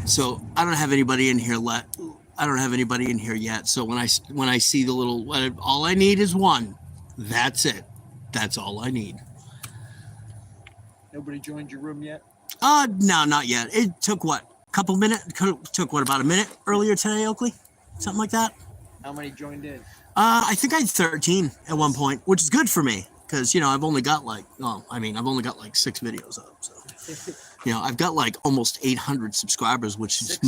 So I don't have anybody in here I don't have anybody in here yet. So when I see the little, all I need is one. That's it. That's all I need. Nobody joined your room yet? No, not yet. It took what? A couple minutes? Took what, about a minute earlier today, Oakley? Something like that? How many joined in? I think I had 13 at one point, which is good for me because, I've only got like 6 videos up. So, I've got like almost 800 subscribers, which is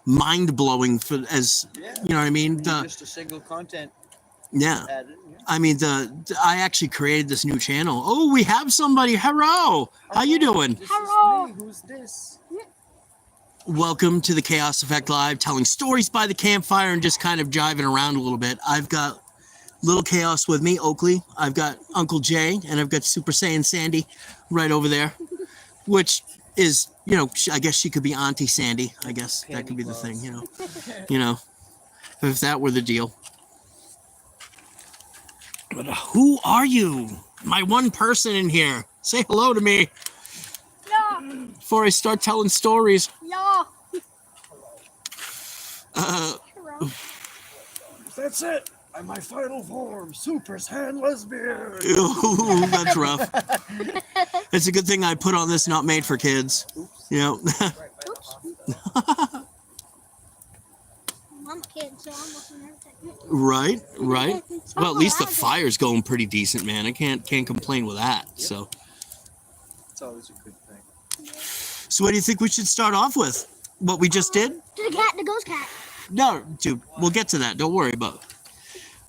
mind blowing you know what I mean? Just a single content. Yeah. Added, I mean, I actually created this new channel. Oh, we have somebody. Hello. How you doing? Hello. Who's this? Welcome to the Chaos Effect Live, telling stories by the campfire and just kind of jiving around a little bit. I've got Little Chaos with me, Oakley. I've got Uncle Jay, and I've got Super Saiyan Sandy right over there, which is, I guess she could be Auntie Sandy. I guess that could be the thing, if that were the deal. But who are you? My one person in here. Say hello to me. Yeah. Before I start telling stories. Yeah. That's it. I'm my final form, Super Saiyan Lesbian. Ooh, that's rough. It's a good thing I put on this not made for kids. Oops. I'm a kid, so I'm looking at everything. Right. Well, at least the fire's going pretty decent, man. I can't complain with that. Yep. So it's always a good thing. So what do you think we should start off with? What we just did? The ghost cat. No, dude, we'll get to that. Don't worry about it.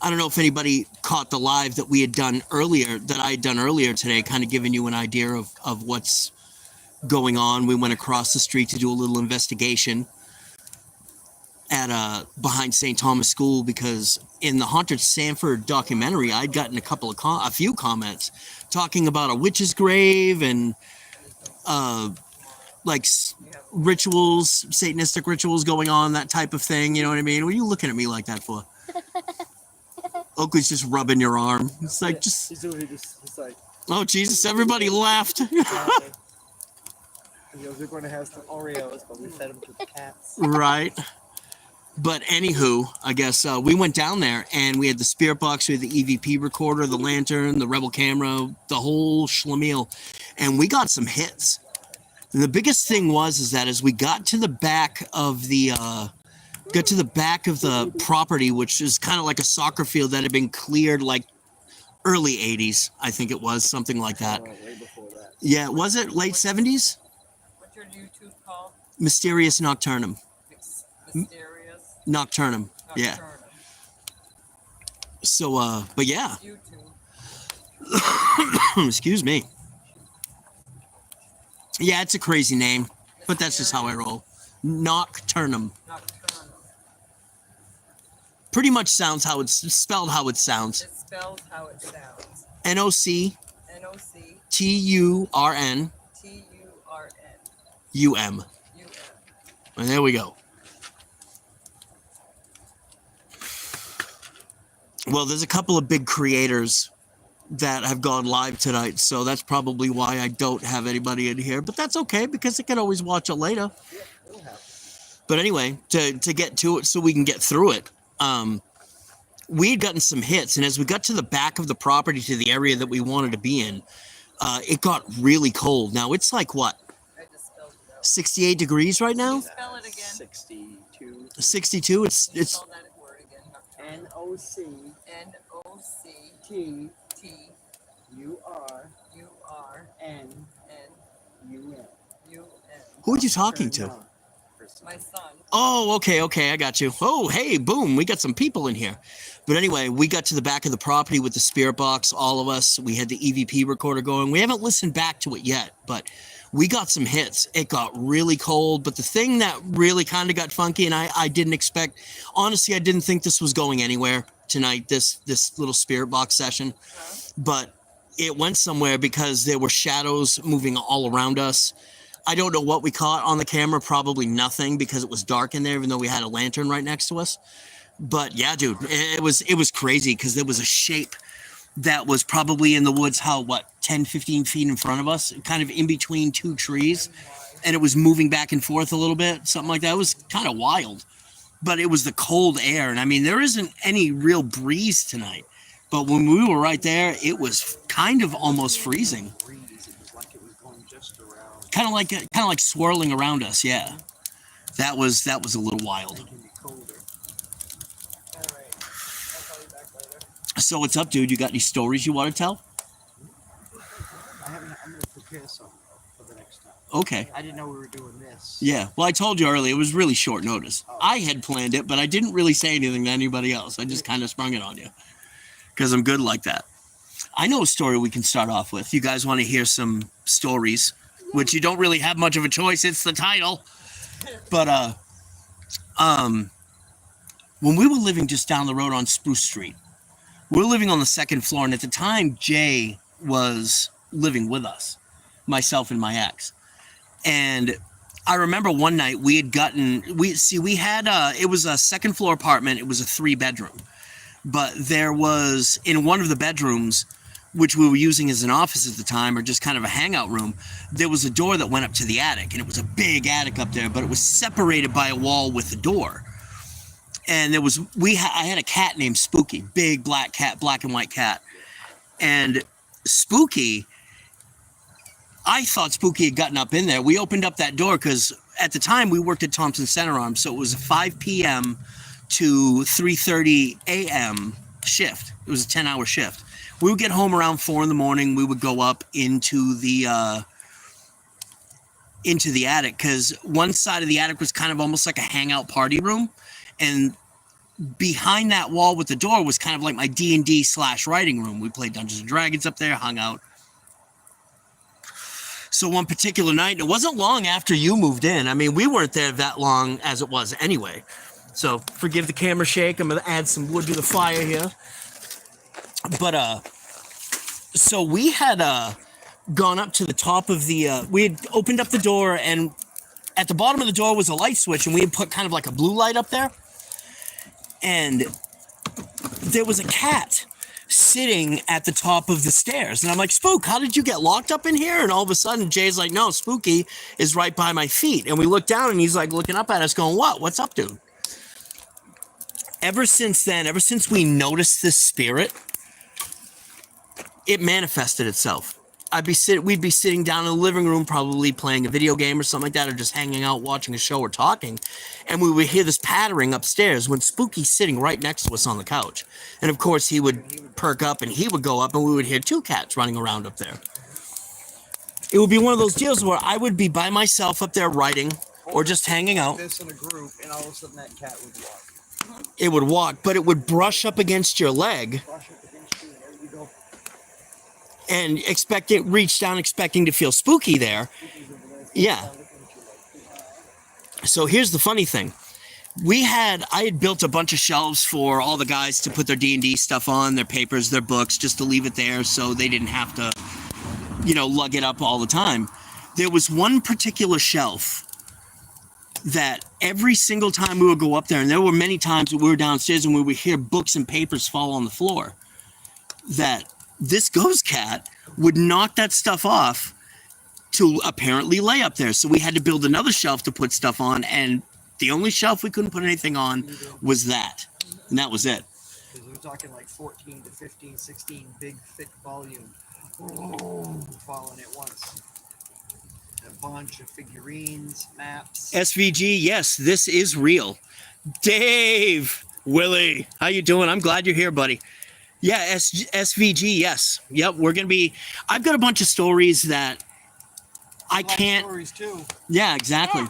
I don't know if anybody caught the live that we had done earlier, that I had done earlier today, kind of giving you an idea of what's going on. We went across the street to do a little investigation at behind St. Thomas School, because in the Haunted Sanford documentary, I'd gotten a few comments talking about a witch's grave and like rituals, Satanistic rituals going on, that type of thing. You know what I mean? What are you looking at me like that for? Oakley's just rubbing your arm. It's like just. He's like. Oh Jesus! Everybody laughed. They're going to have some Oreos, but we fed them to the cats. Right. But anywho, I guess we went down there and we had the spirit box, we had the EVP recorder, the lantern, the Rebel camera, the whole schlemiel, and we got some hits. And the biggest thing is that as we got to the back of the property, which is kind of like a soccer field that had been cleared like early 80s, I think it was, something like that. Oh, way before that. Yeah, was it late 70s? What's your YouTube called? Mysterious Nocturnum. Mysterious Nocturnum. Yeah. So, but yeah. YouTube. Excuse me. Yeah, it's a crazy name, but that's just how I roll. Nocturnum. Pretty much sounds how it's spelled, how it sounds. It spells how it sounds. N-O-C. N-O-C. T-U-R-N. T-U-R-N. U-M. U-M. And there we go. Well, there's a couple of big creators that have gone live tonight, so that's probably why I don't have anybody in here. But that's okay, because I can always watch it later. Yeah, it'll happen. But anyway, to get to it so we can get through it, we'd gotten some hits, and as we got to the back of the property, to the area that we wanted to be in, it got really cold. Now, it's like, what, I just spelled it out. 68 degrees right now? Spell it again. 62. 62? It's Spell that word again. N-O-C. N-O-C. T. T. U-R. U-R. N. N. U-M. U-M. Who are you talking to? My son. Oh, okay, I got you. Oh, hey, boom, we got some people in here. But anyway, we got to the back of the property with the spirit box, all of us. We had the EVP recorder going. We haven't listened back to it yet, but we got some hits. It got really cold, but the thing that really kind of got funky, and I didn't expect, honestly, I didn't think this was going anywhere tonight, this little spirit box session, but it went somewhere because there were shadows moving all around us. I don't know what we caught on the camera, probably nothing, because it was dark in there, even though we had a lantern right next to us. But yeah, dude, it was crazy, because there was a shape that was probably in the woods, 10, 15 feet in front of us, kind of in between two trees. and it was moving back and forth a little bit, something like that. It was kind of wild, but it was the cold air. And I mean, there isn't any real breeze tonight, but when we were right there, it was kind of almost freezing. Breeze. It was like it was going just around. Kind of like swirling around us. Yeah, that was a little wild. Making me colder. All right. I'll call you back later. So what's up, dude? You got any stories you want to tell? I'm going to prepare some for the next time. Okay. I didn't know we were doing this. Yeah. Well, I told you earlier, it was really short notice. I had planned it, but I didn't really say anything to anybody else. I just kind of sprung it on you because I'm good like that. I know a story we can start off with. You guys want to hear some stories, which you don't really have much of a choice. It's the title. But when we were living just down the road on Spruce Street, we were living on the second floor, and at the time, Jay was living with us, myself and my ex. And I remember one night we had it was a second floor apartment. It was a 3-bedroom, but there was in one of the bedrooms, which we were using as an office at the time, or just kind of a hangout room, there was a door that went up to the attic, and it was a big attic up there, but it was separated by a wall with a door. And I had a cat named Spooky, big black cat, black and white cat. And Spooky, I thought Spooky had gotten up in there. We opened up that door because at the time we worked at Thompson Center Arms, so it was a 5 p.m. to 3:30 a.m. shift. It was a 10-hour shift. We would get home around 4 in the morning. We would go up into the attic because one side of the attic was kind of almost like a hangout party room, and behind that wall with the door was kind of like my D&D / writing room. We played Dungeons and Dragons up there, hung out. So one particular night, it wasn't long after you moved in. I mean, we weren't there that long as it was anyway. So forgive the camera shake. I'm going to add some wood to the fire here. But so we had gone up to the top of we had opened up the door, and at the bottom of the door was a light switch, and we had put kind of like a blue light up there. And there was a cat sitting at the top of the stairs. And I'm like, Spook, how did you get locked up in here? And all of a sudden, Jay's like, no, Spooky is right by my feet. And we look down, and he's like looking up at us going, what? What's up, dude? Ever since then, ever since we noticed this spirit, it manifested itself. We'd be sitting down in the living room, probably playing a video game or something like that, or just hanging out, watching a show or talking. And we would hear this pattering upstairs when Spooky's sitting right next to us on the couch. And of course, he would perk up and he would go up, and we would hear 2 cats running around up there. It would be one of those deals where I would be by myself up there writing or just hanging out. This in a group, and all of a sudden that cat would walk. It would walk, but it would brush up against your leg. Brush up against you, and there you go. And reach down expecting to feel Spooky there. Yeah. So here's the funny thing. I had built a bunch of shelves for all the guys to put their D&D stuff on, their papers, their books, just to leave it there so they didn't have to, lug it up all the time. There was one particular shelf that every single time we would go up there, and there were many times that we were downstairs and we would hear books and papers fall on the floor, that this ghost cat would knock that stuff off to apparently lay up there. So we had to build another shelf to put stuff on, and the only shelf we couldn't put anything on was that. And that was it. Because we're talking like 14 to 15, 16 big, thick volume falling at once. And a bunch of figurines, maps. SVG, yes, this is real. Dave, Willie, how you doing? I'm glad you're here, buddy. Yeah, SVG, yes. Yep, I've got a bunch of stories that I can't. Stories too. Yeah, exactly.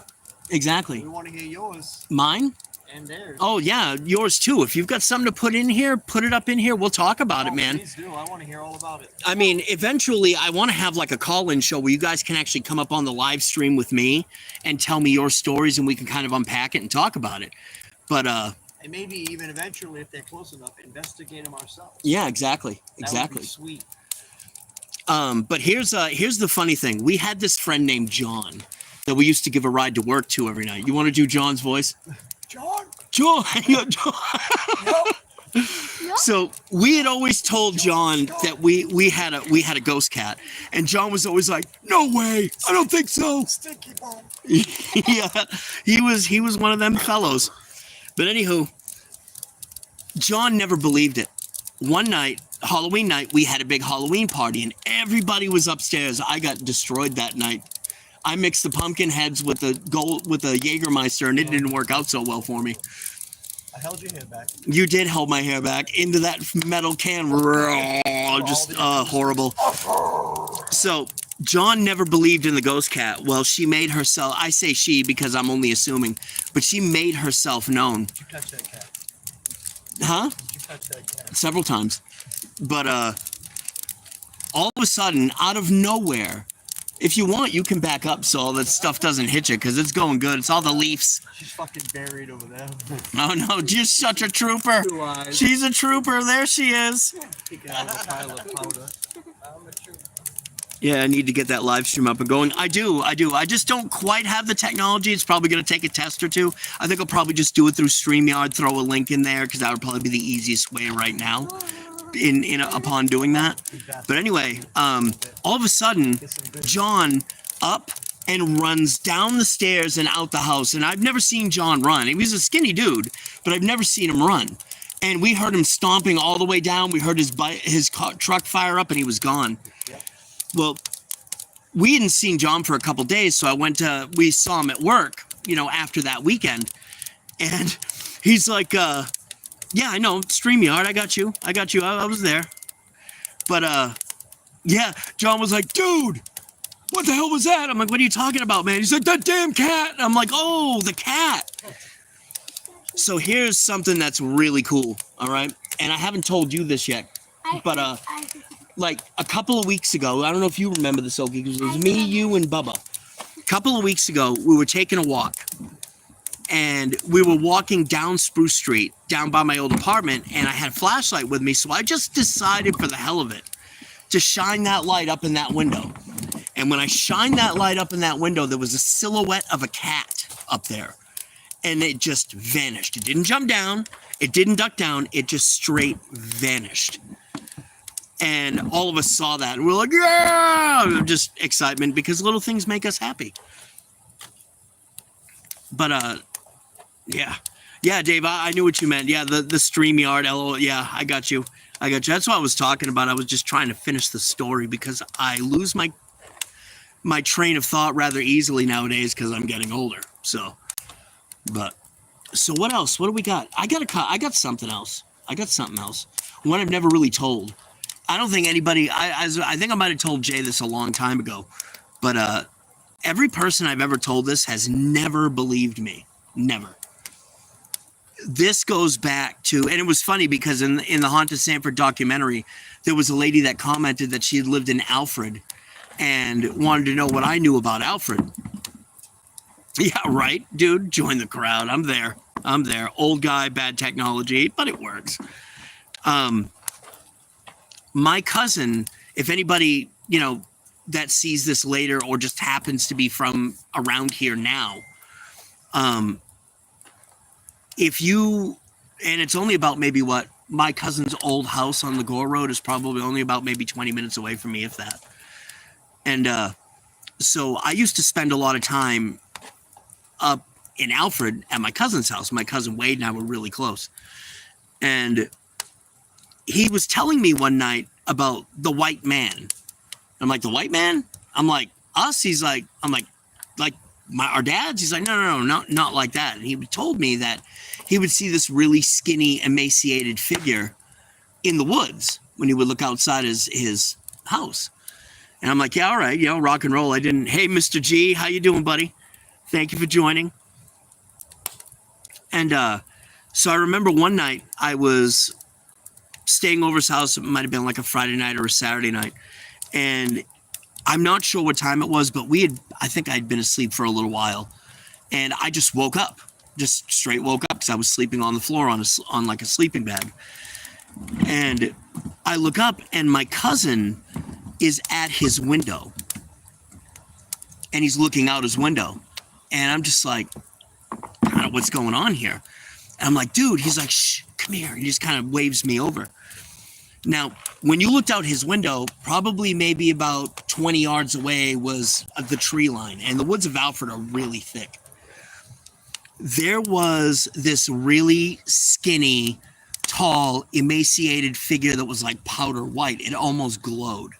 Exactly. We want to hear yours Mine? and theirs. Oh, yeah, yours too. If you've got something to put in here, put it up in here. We'll talk about it, man. Please do. I want to hear all about it. I mean, eventually, I want to have like a call-in show where you guys can actually come up on the live stream with me and tell me your stories, and we can kind of unpack it and talk about it. But, and maybe even eventually, if they're close enough, investigate them ourselves. yeah, exactly. That Exactly. would be sweet. But here's the funny thing. We had this friend named John that we used to give a ride to work to every night. You want to do John's voice? John? John. Yep. So we had always told John that we had a ghost cat, and John was always like, "No way, I don't think so." Stinky bone. Yeah, he was one of them fellows. But anywho, John never believed it. One night, Halloween night, we had a big Halloween party, and everybody was upstairs. I got destroyed that night. I mixed the pumpkin heads with the Jägermeister, and it didn't work out so well for me. I held your hair back. You did hold my hair back into that metal can. Just horrible. So John never believed in the ghost cat. Well, she made herself, I say she because I'm only assuming, but she made herself known. Did you touch that cat? Huh? Did you touch that cat? Several times. But all of a sudden, out of nowhere, if you want, you can back up so all that stuff doesn't hit you, because it's going good. It's all the leaves. She's fucking buried over there. Oh no, just such a trooper. 2 eyes. She's a trooper. There she is. Peeking out of a pile of powder. I'm a trooper. Yeah, I need to get that live stream up and going. I do. I just don't quite have the technology. It's probably going to take a test or two. I think I'll probably just do it through StreamYard, throw a link in there, because that would probably be the easiest way right now upon doing that. But anyway, all of a sudden, John up and runs down the stairs and out the house. And I've never seen John run. He was a skinny dude, but I've never seen him run. And we heard him stomping all the way down. We heard his truck fire up, and he was gone. Well, we hadn't seen John for a couple days, so we saw him at work, after that weekend. And he's like, yeah, I know, StreamYard, I got you. I was there. But, yeah, John was like, dude, what the hell was that? I'm like, what are you talking about, man? He's like, that damn cat. I'm like, oh, the cat. So here's something that's really cool, all right? And I haven't told you this yet, but, like a couple of weeks ago, I don't know if you remember this, Okie, because it was me, you, and Bubba. A couple of weeks ago, we were taking a walk. And we were walking down Spruce Street, down by my old apartment, and I had a flashlight with me, so I just decided, for the hell of it, to shine that light up in that window. And when I shined that light up in that window, there was a silhouette of a cat up there. And it just vanished. It didn't jump down. It didn't duck down. It just straight vanished. And all of us saw that, and we're like, yeah! Just excitement, because little things make us happy. But, yeah. Yeah, Dave, I knew what you meant. Yeah, the StreamYard, LOL. Yeah, I got you. That's what I was talking about. I was just trying to finish the story, because I lose my train of thought rather easily nowadays, because I'm getting older. So what else? What do we got? I got something else. One I've never really told. I don't think anybody, I think I might have told Jay this a long time ago, but every person I've ever told this has never believed me. Never. This goes back to, and it was funny because in the Haunted Sanford documentary, there was a lady that commented that she had lived in Alfred and wanted to know what I knew about Alfred. Yeah, right, dude, join the crowd. I'm there. Old guy, bad technology, but it works. My cousin, if anybody, that sees this later or just happens to be from around here now, if you, and it's only about maybe my cousin's old house on the Gore Road is probably only about maybe 20 minutes away from me, if that. And so I used to spend a lot of time up in Alfred at my cousin's house. My cousin Wade and I were really close. And he was telling me one night about the white man. I'm like, the white man? I'm like, us? He's like, I'm like our dads? He's like, no, not like that. And he told me that he would see this really skinny, emaciated figure in the woods when he would look outside his house. And I'm like, yeah, all right, rock and roll. Hey, Mr. G, how you doing, buddy? Thank you for joining. And so I remember one night I was staying over his house. It might have been like a Friday night or a Saturday night. And I'm not sure what time it was, but I think I'd been asleep for a little while. And I just woke up, just straight woke up because I was sleeping on the floor on like a sleeping bag. And I look up and my cousin is at his window. And he's looking out his window. And I'm just like, kind of what's going on here? And I'm like, dude, he's like, shh, come here. He just kind of waves me over. Now, when you looked out his window, probably maybe about 20 yards away was the tree line. And the woods of Alfred are really thick. There was this really skinny, tall, emaciated figure that was like powder white. It almost glowed.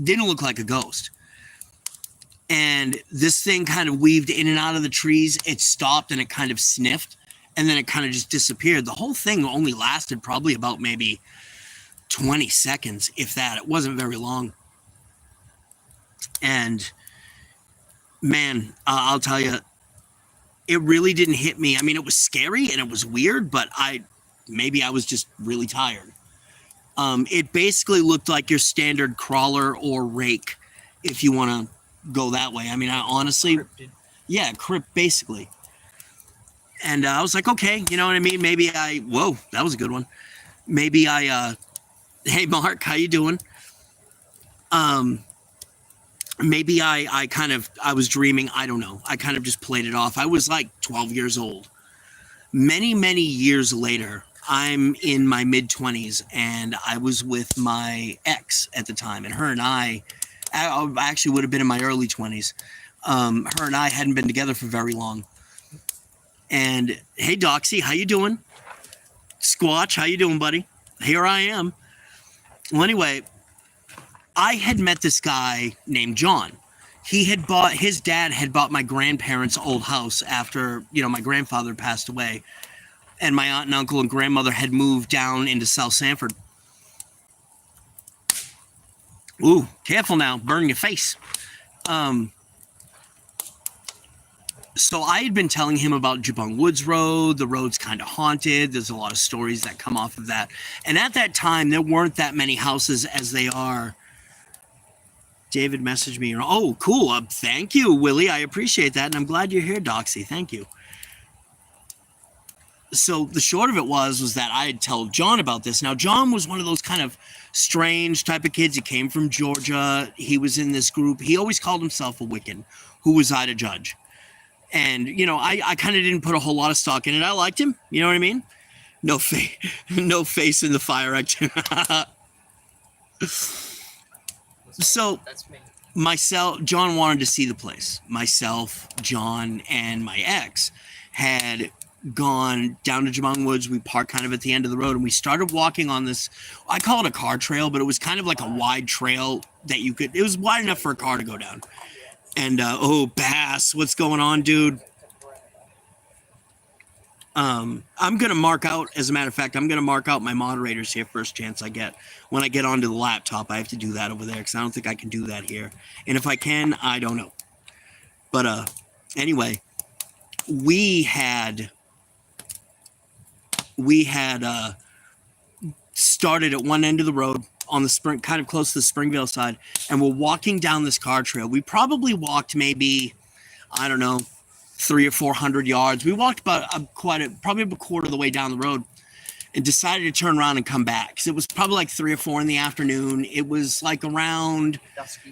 Didn't look like a ghost. And this thing kind of weaved in and out of the trees. It stopped and it kind of sniffed. And then it kind of just disappeared. The whole thing only lasted probably about maybe 20 seconds, if that. It wasn't very long. And man, I'll tell you, it really didn't hit me. I mean, it was scary and it was weird, but maybe I was just really tired. It basically looked like your standard crawler or rake, if you want to go that way. I mean, I honestly, crypt basically. And I was like, okay, you know what I mean? Whoa, that was a good one. Hey Mark, how you doing? Maybe I was dreaming. I don't know. I kind of just played it off. I was like 12 years old. Many, many years later, I'm in my mid-20s and I was with my ex at the time. And her and I actually would have been in my early 20s. Her and I hadn't been together for very long. And hey, Doxy, how you doing? Squatch, how you doing, buddy? Here I am. Well, anyway, I had met this guy named John. His dad had bought my grandparents' old house after, my grandfather passed away. And my aunt and uncle and grandmother had moved down into South Sanford. Ooh, careful now, burn your face. So I had been telling him about Jabung Woods Road. The road's kind of haunted. There's a lot of stories that come off of that. And at that time, there weren't that many houses as they are. David messaged me. Oh, cool. Thank you, Willie. I appreciate that. And I'm glad you're here, Doxy. Thank you. So the short of it was that I had told John about this. Now, John was one of those kind of strange type of kids. He came from Georgia. He was in this group. He always called himself a Wiccan. Who was I to judge? And, I kind of didn't put a whole lot of stock in it. I liked him. You know what I mean? No face in the fire. So That's me. John wanted to see the place. Myself, John, and my ex had gone down to Jabung Woods. We parked kind of at the end of the road and we started walking on this, I call it a car trail, but it was kind of like a wide trail that it was wide enough for a car to go down. And, Bass, what's going on, dude? I'm going to mark out, as a matter of fact, I'm going to mark out my moderators here first chance I get. When I get onto the laptop, I have to do that over there because I don't think I can do that here. And if I can, I don't know. But anyway, we had started at one end of the road on the kind of close to the Springvale side, and we're walking down this car trail. We probably walked maybe, I don't know, 300 or 400 yards. We walked about probably a quarter of the way down the road and decided to turn around and come back because it was probably like 3 or 4 in the afternoon. It was like around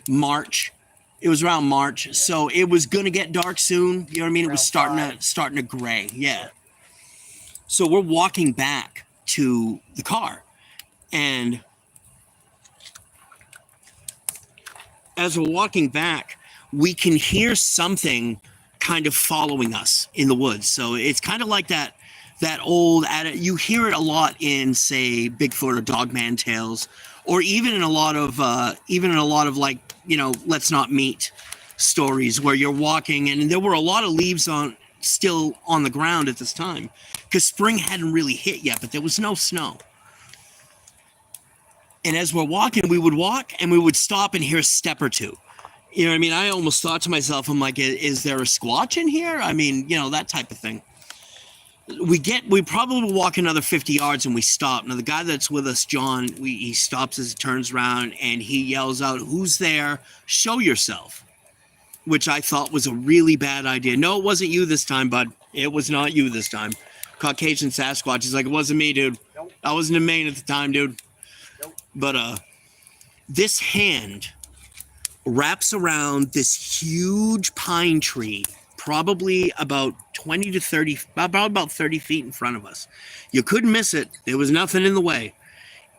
March. It was around March, so it was gonna get dark soon. You know what I mean? It was starting to gray. Yeah. So we're walking back to the car, and as we're walking back, we can hear something kind of following us in the woods. So it's kind of like that old you hear it a lot in, say, Bigfoot or Dogman tales, or even in a lot of like, let's not meet stories where you're walking and there were a lot of leaves still on the ground at this time because spring hadn't really hit yet, but there was no snow. And as we're walking, we would walk and we would stop and hear a step or two. You know what I mean? I almost thought to myself, I'm like, is there a squatch in here? I mean, that type of thing. We probably walk another 50 yards and we stop. Now, the guy that's with us, John, he stops as he turns around and he yells out, "Who's there? Show yourself," which I thought was a really bad idea. No, it wasn't you this time, bud. It was not you this time. Caucasian Sasquatch. He's like, it wasn't me, dude. Nope. I wasn't in Maine at the time, dude. Nope. But this hand wraps around this huge pine tree, probably about 20 to 30, about 30 feet in front of us. You couldn't miss it. There was nothing in the way.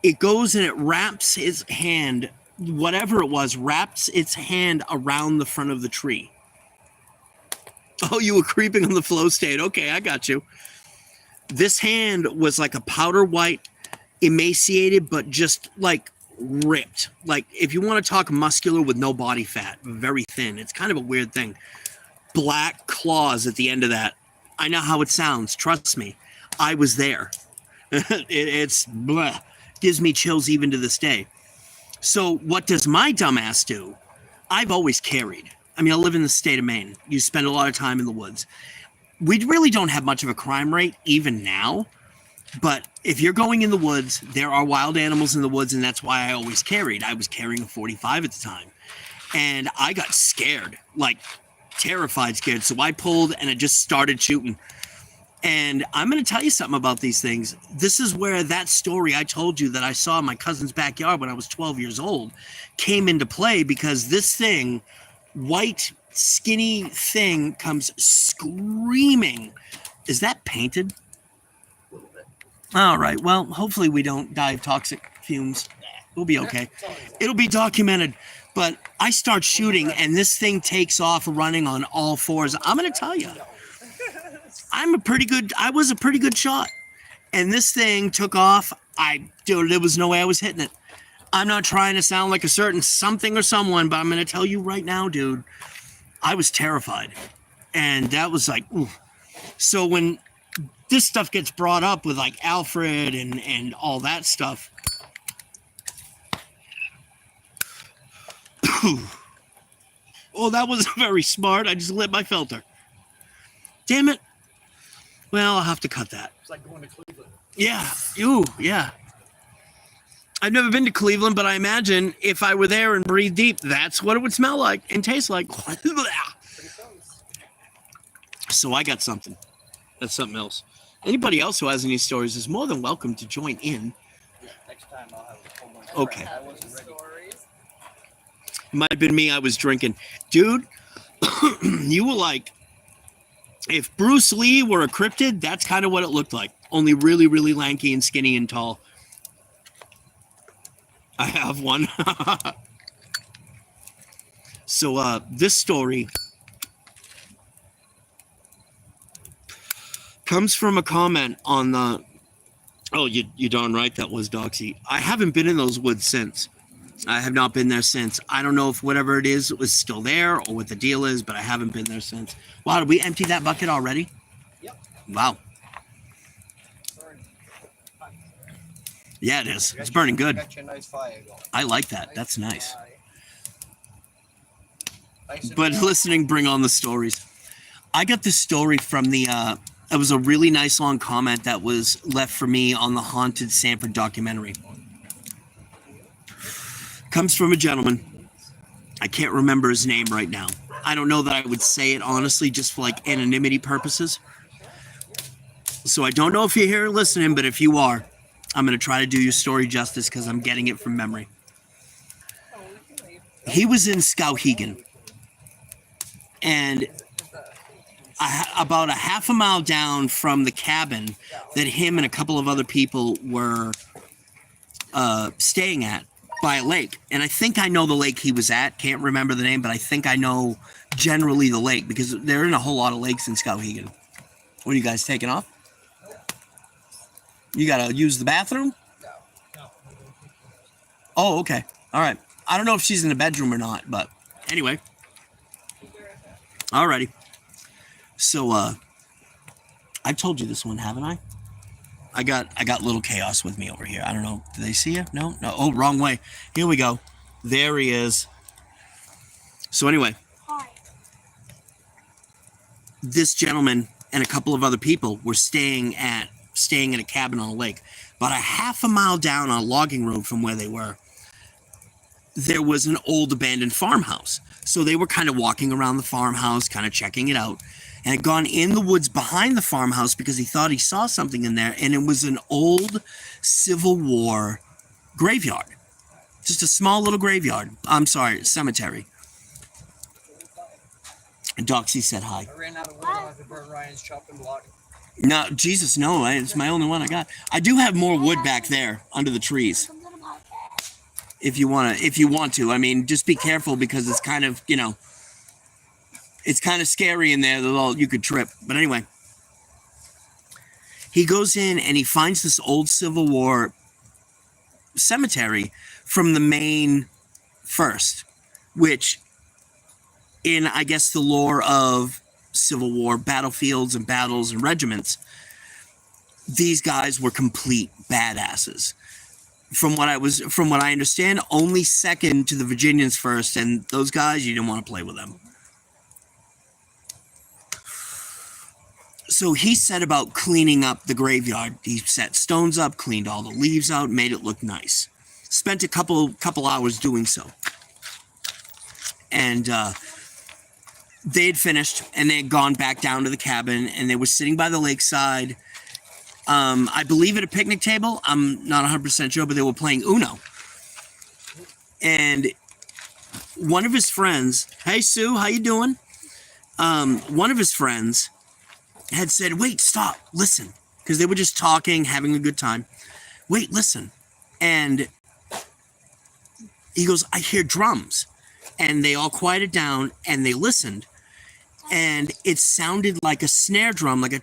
It goes and it wraps its hand, whatever it was, wraps its hand around the front of the tree. Oh, you were creeping on the flow state. Okay, I got you. This hand was like a powder white, emaciated, but just like ripped. Like if you want to talk muscular with no body fat, very thin. It's kind of a weird thing. Black claws at the end of that. I know how it sounds. Trust me. I was there. It's blah. Gives me chills even to this day. So what does my dumbass do? I've always carried. I mean, I live in the state of Maine. You spend a lot of time in the woods. We really don't have much of a crime rate even now. But if you're going in the woods, there are wild animals in the woods, and that's why I always carried. I was carrying a 45 at the time. And I got scared, like terrified scared. So I pulled and I just started shooting. And I'm going to tell you something about these things. This is where that story I told you that I saw in my cousin's backyard when I was 12 years old came into play, because this thing, white, skinny thing, comes screaming. Is that painted? A little bit. All right. Well, hopefully we don't die of toxic fumes. We'll be okay. It'll be documented. But I start shooting and this thing takes off running on all fours. I'm going to tell you. I was a pretty good shot. And this thing took off. Dude, there was no way I was hitting it. I'm not trying to sound like a certain something or someone, but I'm going to tell you right now, dude, I was terrified. And that was like, ooh. So when this stuff gets brought up with like Alfred and all that stuff, oh, that was very smart. I just lit my filter. Damn it. Well, I'll have to cut that. It's like going to Cleveland. Yeah. Ooh, yeah. I've never been to Cleveland, but I imagine if I were there and breathed deep, that's what it would smell like and taste like. So I got something. That's something else. Anybody else who has any stories is more than welcome to join in. Yeah, next time I'll have a whole bunch. Okay. I wasn't ready. It might have been me. I was drinking. Dude, you were like, if Bruce Lee were a cryptid, that's kind of what it looked like. Only really, really lanky and skinny and tall. I have one. So this story comes from a comment on the... Oh, you darn right that was Doxy. I haven't been in those woods since. I have not been there since. I don't know if whatever it is was still there or what the deal is, but I haven't been there since. Wow, did we empty that bucket already? Yep. Wow. Yeah, it is. It's burning good. Got you a nice fire going. I like that. That's nice. Nice and But warm. listening, bring on the stories. I got this story from the... it was a really nice long comment that was left for me on the Haunted Sanford documentary. Comes from a gentleman. I can't remember his name right now. I don't know that I would say it honestly, just for like anonymity purposes. So I don't know if you're here listening, but if you are, I'm going to try to do your story justice because I'm getting it from memory. He was in Skowhegan. And about a half a mile down from the cabin that him and a couple of other people were staying at, by a lake. And I think I know the lake he was at. Can't remember the name, but I think I know generally the lake because there aren't a whole lot of lakes in Skowhegan. What are you guys taking off? You gotta use the bathroom? No. Oh, okay. All right. I don't know if she's in the bedroom or not, but anyway. Alrighty. So I've told you this one, haven't I? I got little chaos with me over here. I don't know. Do they see you? No? No. Oh, wrong way. Here we go. There he is. So anyway, Hi. this gentleman and a couple of other people were staying at a cabin on a lake. About a half a mile down on a logging road from where they were, there was an old abandoned farmhouse. So they were kind of walking around the farmhouse, kind of checking it out. And had gone in the woods behind the farmhouse because he thought he saw something in there. And it was an old Civil War graveyard. Just a small little graveyard. I'm sorry, cemetery. Doxy said hi. I ran out of wood. I'll have to burn Ryan's chopping block. No, Jesus, no. It's my only one I got. I do have more wood back there under the trees. Something about that. If you want to. I mean, just be careful because it's kind of, it's kind of scary in there that you could trip. But anyway, he goes in and he finds this old Civil War cemetery from the main first, which in, I guess, the lore of Civil War battlefields and battles and regiments, these guys were complete badasses. From what I understand, only second to the Virginians first, and those guys, you didn't want to play with them. So he set about cleaning up the graveyard. He set stones up, cleaned all the leaves out, made it look nice. Spent a couple hours doing so. And they had finished, and they had gone back down to the cabin, and they were sitting by the lakeside. I believe at a picnic table. I'm not 100% sure, but they were playing Uno. And one of his friends, hey Sue, how you doing? One of his friends had said, wait, stop, listen. Because they were just talking, having a good time. Wait, listen. And he goes, I hear drums. And they all quieted down, and they listened. And it sounded like a snare drum, like a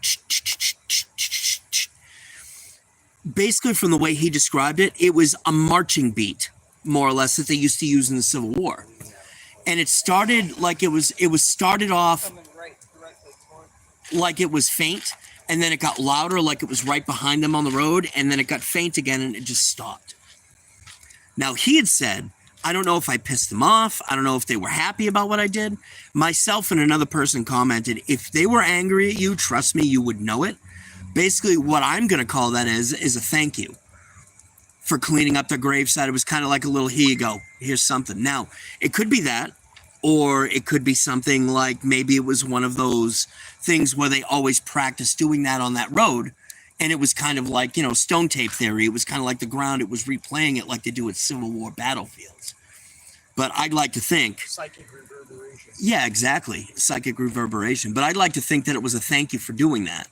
basically, from the way he described it, it was a marching beat, more or less, that they used to use in the Civil War. And it started like it was started off like it was faint, and then it got louder like it was right behind them on the road, and then it got faint again, and it just stopped. Now, he had said, I don't know if I pissed them off. I don't know if they were happy about what I did. Myself and another person commented, if they were angry at you, trust me, you would know it. Basically, what I'm going to call that is a thank you for cleaning up their graveside. It was kind of like a little, here you go, here's something. Now, it could be that, or it could be something like maybe it was one of those things where they always practice doing that on that road, and it was kind of like, stone tape theory. It was kind of like the ground. It was replaying it like they do at Civil War battlefields. But I'd like to think... Psychic reverberation. Yeah, exactly. Psychic reverberation. But I'd like to think that it was a thank you for doing that.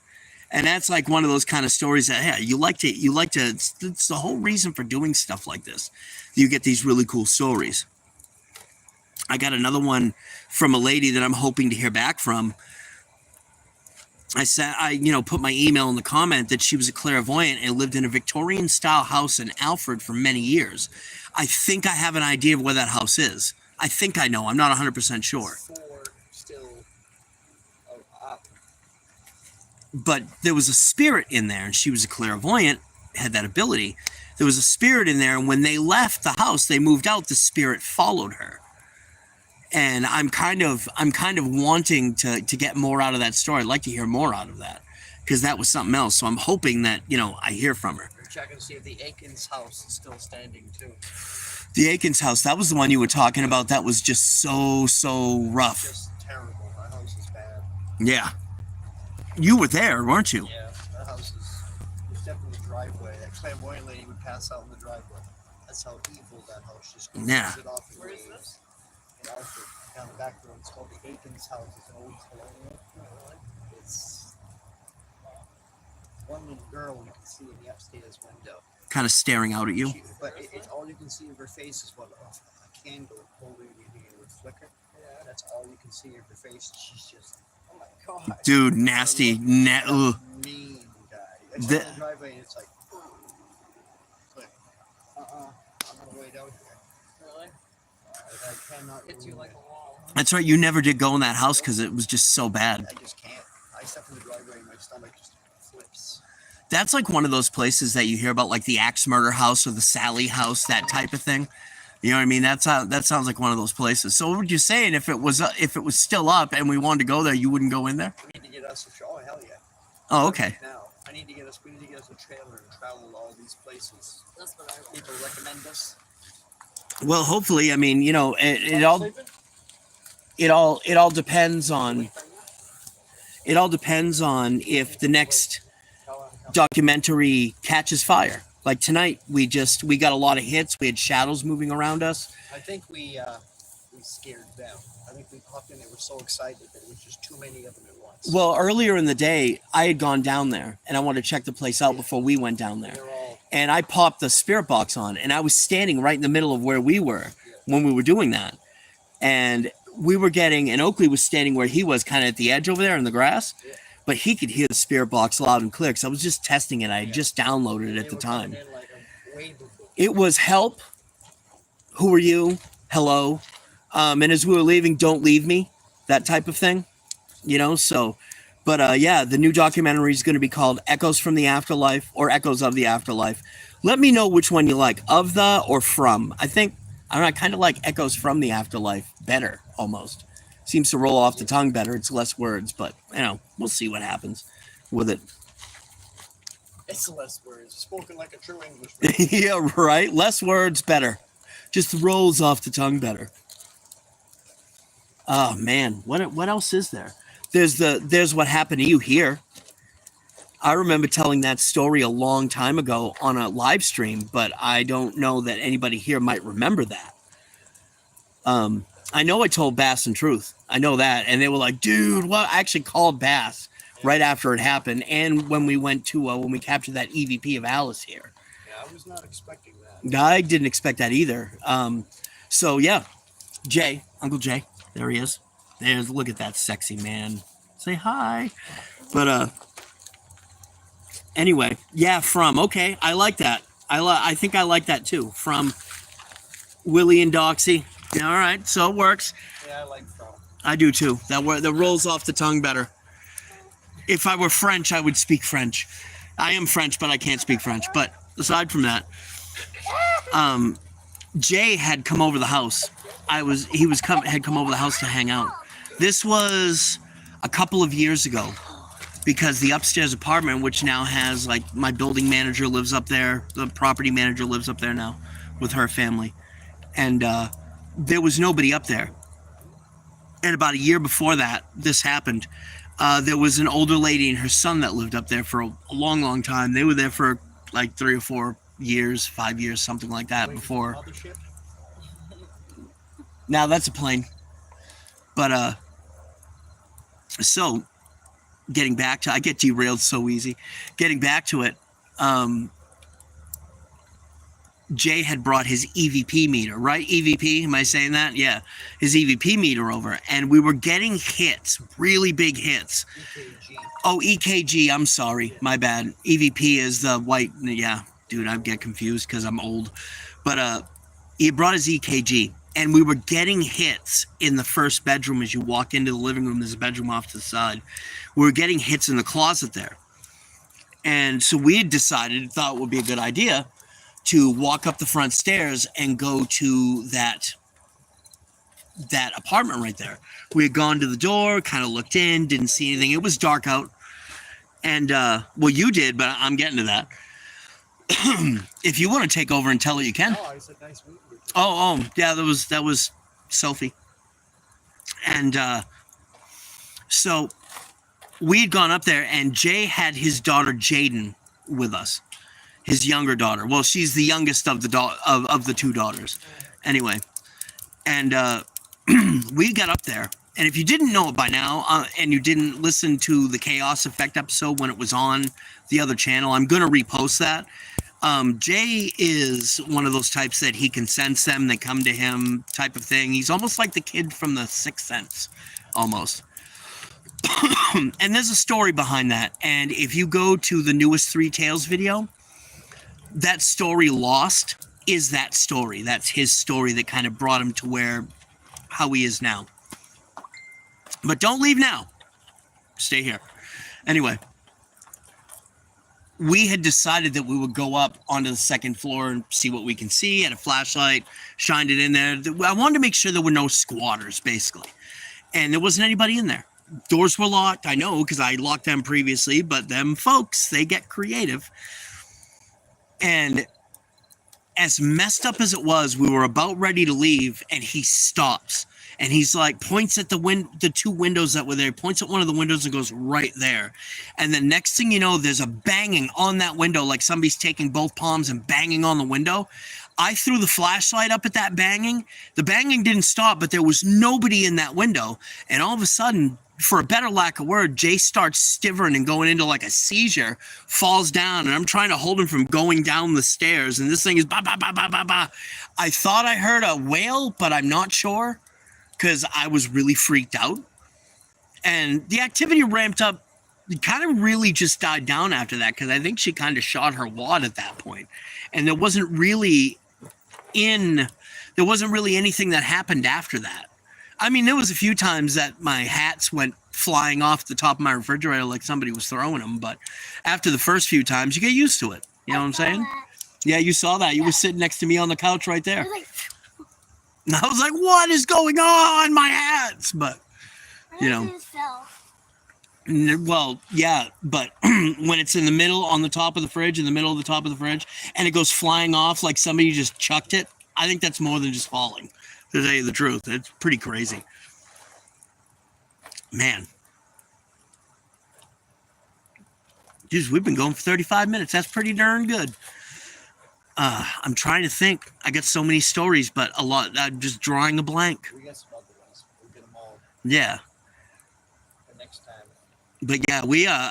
And that's like one of those kind of stories that, hey, you like to, it's the whole reason for doing stuff like this. You get these really cool stories. I got another one from a lady that I'm hoping to hear back from. I said, put my email in the comment that she was a clairvoyant and lived in a Victorian style house in Alfred for many years. I think I have an idea of where that house is. I think I know. I'm not 100% sure. But there was a spirit in there, and she was a clairvoyant, had that ability. There was a spirit in there, and when they left the house, they moved out, the spirit followed her. And I'm kind of wanting to get more out of that story. I'd like to hear more out of that, because that was something else. So I'm hoping that, I hear from her. We're checking to see if the Aikens house is still standing, too. The Aikens house, that was the one you were talking about. That was just so rough. Just terrible. That house is bad. Yeah. You were there, weren't you? Yeah, that house was definitely a driveway. That clairvoyant lady would pass out in the driveway. That's how evil that house just goes. Yeah. It off in waves. In Alfred, down the back road. It's called the Aikens house. It's an old colonial. It's one little girl you can see in the upstairs window. Kind of staring out at you. But it's all you can see of her face is what a candle holding in here would flicker. Yeah. That's all you can see of her face. She's just, oh my god. Dude, nasty. Mean guy. It's in the driveway and it's like, I'm gonna wait out here. Really? I cannot. Hits you like a wall. That's right. You never did go in that house because it was just so bad. I just can't. I step in the driveway and my stomach just flips. That's like one of those places that you hear about, like the Axe Murder House or the Sally House, that type of thing. You know what I mean? That sounds like one of those places. So what were you saying? If it was still up and we wanted to go there, you wouldn't go in there? We need to get us a oh hell yeah. Oh, okay. Now we need to get us a trailer and travel to all these places. That's what people recommend us. Well, hopefully, I mean, it all depends on if the next documentary catches fire. Like tonight, we got a lot of hits. We had shadows moving around us. I think we we scared them. I think we popped in, they were so excited that it was just too many of them at once. Well, earlier in the day, I had gone down there and I wanted to check the place out before we went down there. And I popped the spirit box on, and I was standing right in the middle of where we were when we were doing that. And we were getting, and Oakley was standing where he was, kind of at the edge over there in the grass. Yeah. But he could hear the spirit box loud and clear because I was just testing it. I had just downloaded it at the time. It was help. Who are you? Hello. And as we were leaving, don't leave me. That type of thing. You know, so. But yeah, the new documentary is going to be called Echoes from the Afterlife or Echoes of the Afterlife. Let me know which one you like, of the or from. I don't know, I kind of like Echoes from the Afterlife better, almost. Seems to roll off the tongue better. It's less words, but, you know, we'll see what happens with it. It's less words. Spoken like a true Englishman. Yeah, right? Less words, better. Just rolls off the tongue better. Oh, man. What else is there? There's what happened to you here. I remember telling that story a long time ago on a live stream, but I don't know that anybody here might remember that. I know I told Bass and Truth. I know that. And they were like, dude, what? I actually called Bass right after it happened. And when we went to, when we captured that EVP of Alice here. Yeah, I was not expecting that. I didn't expect that either. So yeah, Jay, Uncle Jay, there he is. Look at that sexy man. Say hi. But anyway, yeah, from. Okay, I like that. I think I like that too. From Willie and Doxy. Yeah, all right, so it works. Yeah, I like from. I do too. That rolls off the tongue better. If I were French, I would speak French. I am French, but I can't speak French. But aside from that, Jay had come over the house. Had come over the house to hang out. This was a couple of years ago because the upstairs apartment, which now has, like, my building manager lives up there. The property manager lives up there now with her family. And there was nobody up there. And about a year before that, this happened. There was an older lady and her son that lived up there for a long, long time. They were there for like 3 or 4 years, 5 years, something like that before. Now that's a plane. But so getting back to, I get derailed so easy. Getting back to it, Jay had brought his EVP meter, right? EVP, am I saying that? Yeah, his EVP meter over, and we were getting hits, really big hits. EKG. Oh, EKG, I'm sorry, my bad. EVP is the white, yeah, dude, I get confused because I'm old. But he brought his EKG, and we were getting hits in the first bedroom. As you walk into the living room, there's a bedroom off to the side. We were getting hits in the closet there. And so we had decided, thought it would be a good idea to walk up the front stairs and go to that apartment right there. We had gone to the door, kind of looked in, didn't see anything. It was dark out. And, well, you did, but I'm getting to that. If you want to take over and tell it, you can. Oh, I said nice meeting you. Oh, yeah, that was Sophie. And so we had gone up there, and Jay had his daughter Jaden with us, his younger daughter. Well, she's the youngest of the two daughters. Anyway, and we got up there, and if you didn't know it by now, and you didn't listen to the Chaos Effect episode when it was on the other channel, I'm going to repost that. Jay is one of those types that he can sense them, they come to him type of thing. He's almost like the kid from The Sixth Sense, almost. And there's a story behind that. And if you go to the newest Three Tales video, that story Lost is that story. That's his story that kind of brought him to how he is now. But don't leave now. Stay here. Anyway. We had decided that we would go up onto the second floor and see what we can see. Had a flashlight, shined it in there. I wanted to make sure there were no squatters, basically. And there wasn't anybody in there. Doors were locked, I know, because I locked them previously, but them folks, they get creative. And as messed up as it was, we were about ready to leave, and he stops. And he's like, points at the two windows that were there, points at one of the windows and goes right there. And the next thing you know, there's a banging on that window, like somebody's taking both palms and banging on the window. I threw the flashlight up at that banging. The banging didn't stop, but there was nobody in that window. And all of a sudden, for a better lack of word, Jay starts stivering and going into like a seizure, falls down, and I'm trying to hold him from going down the stairs. And this thing is ba ba ba ba ba ba. I thought I heard a wail, but I'm not sure because I was really freaked out. And the activity ramped up. It kind of really just died down after that because I think she kind of shot her wad at that point. And there wasn't really anything that happened after that. I mean, there was a few times that my hats went flying off the top of my refrigerator like somebody was throwing them, but after the first few times, you get used to it. You know what I'm saying? Yeah, you saw that. You were sitting next to me on the couch right there. And I was like, what is going on? My hats! But, you know. Well, yeah, but when it's in the middle on the top of the fridge, and it goes flying off like somebody just chucked it, I think that's more than just falling. To tell you the truth, it's pretty crazy. Man. Jeez, we've been going for 35 minutes. That's pretty darn good. I'm trying to think. I got so many stories, but a lot. I'm just drawing a blank. We got some other ones. We'll get them all Yeah. for next time. But yeah,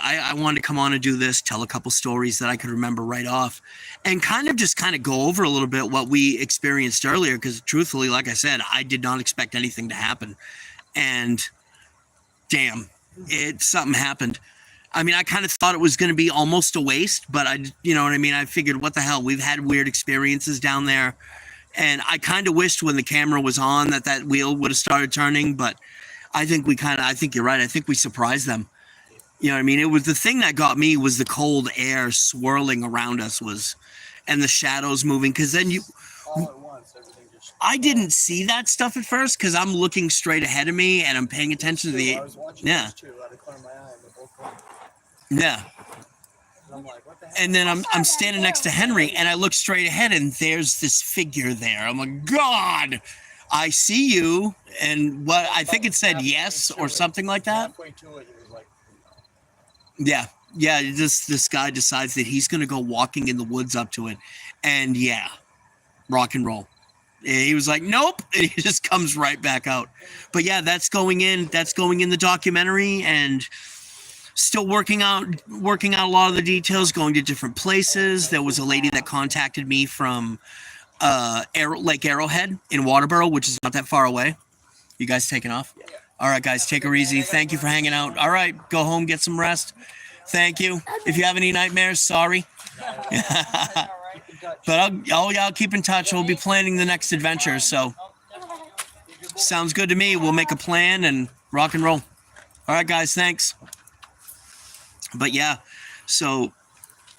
I wanted to come on and do this, tell a couple stories that I could remember right off, and kind of go over a little bit what we experienced earlier, because truthfully, like I said, I did not expect anything to happen. And damn, something happened. I mean, I kind of thought it was going to be almost a waste, but you know what I mean? I figured, what the hell? We've had weird experiences down there. And I kind of wished when the camera was on that wheel would have started turning, but I think you're right. I think we surprised them. You know what I mean? It was the thing that got me was the cold air swirling around us and the shadows moving. Cause then All at once, everything just. I didn't see that stuff at first cause I'm looking straight ahead of me and I'm paying attention to I was watching those two out of the corner of my eye, and they're both going. Yeah. And I'm like, what the hell? And then I'm standing next to Henry and I look straight ahead and there's this figure there. I'm like, God, I see you. And what I think it said yes or something like that. Halfway to it, it was like, Yeah. This guy decides that he's going to go walking in the woods up to it. And yeah, rock and roll. He was like, nope. And he just comes right back out. But yeah, that's going in the documentary, and still working out a lot of the details, going to different places. There was a lady that contacted me from Lake Arrowhead in Waterboro, which is not that far away. You guys taking off? All right, guys, take her easy. Thank you for hanging out. All right, go home, get some rest. Thank you. If you have any nightmares, sorry. But I'll keep in touch. We'll be planning the next adventure. So sounds good to me. We'll make a plan and rock and roll. All right, guys, thanks. But yeah, so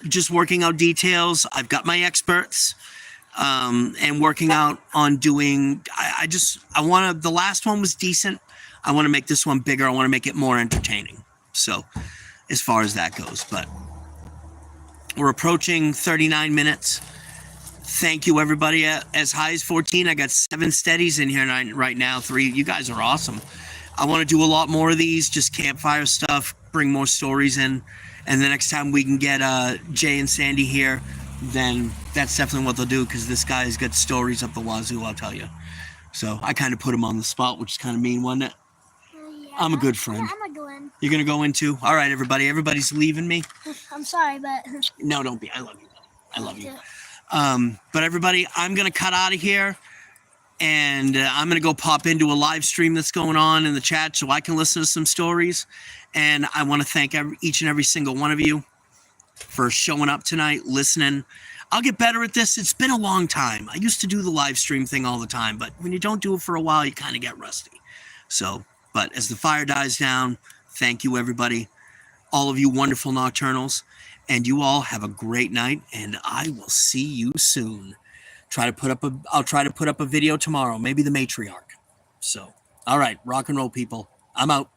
just working out details. I've got my experts, and working out on doing, the last one was decent. I want to make this one bigger. I want to make it more entertaining. So as far as that goes, but we're approaching 39 minutes. Thank you, everybody. As high as 14, I got 7 steadies in here right now. 3. You guys are awesome. I want to do a lot more of these, just campfire stuff, bring more stories in. And the next time we can get Jay and Sandy here, then that's definitely what they'll do, because this guy's got stories up the wazoo, I'll tell you. So I kind of put him on the spot, which is kind of mean, wasn't it? Yeah, I'm a good friend. Yeah, I'm gonna go in. You're going to go in too? All right, everybody. Everybody's leaving me. I'm sorry, but No, don't be. I love you. I love you. But everybody, I'm going to cut out of here. And I'm going to go pop into a live stream that's going on in the chat so I can listen to some stories. And I want to thank each and every single one of you for showing up tonight, listening. I'll get better at this. It's been a long time. I used to do the live stream thing all the time, but when you don't do it for a while, you kind of get rusty. So, but as the fire dies down, thank you, everybody. All of you wonderful nocturnals. And you all have a great night, and I will see you soon. I'll try to put up a video tomorrow, maybe the matriarch. So, all right, rock and roll, people. I'm out.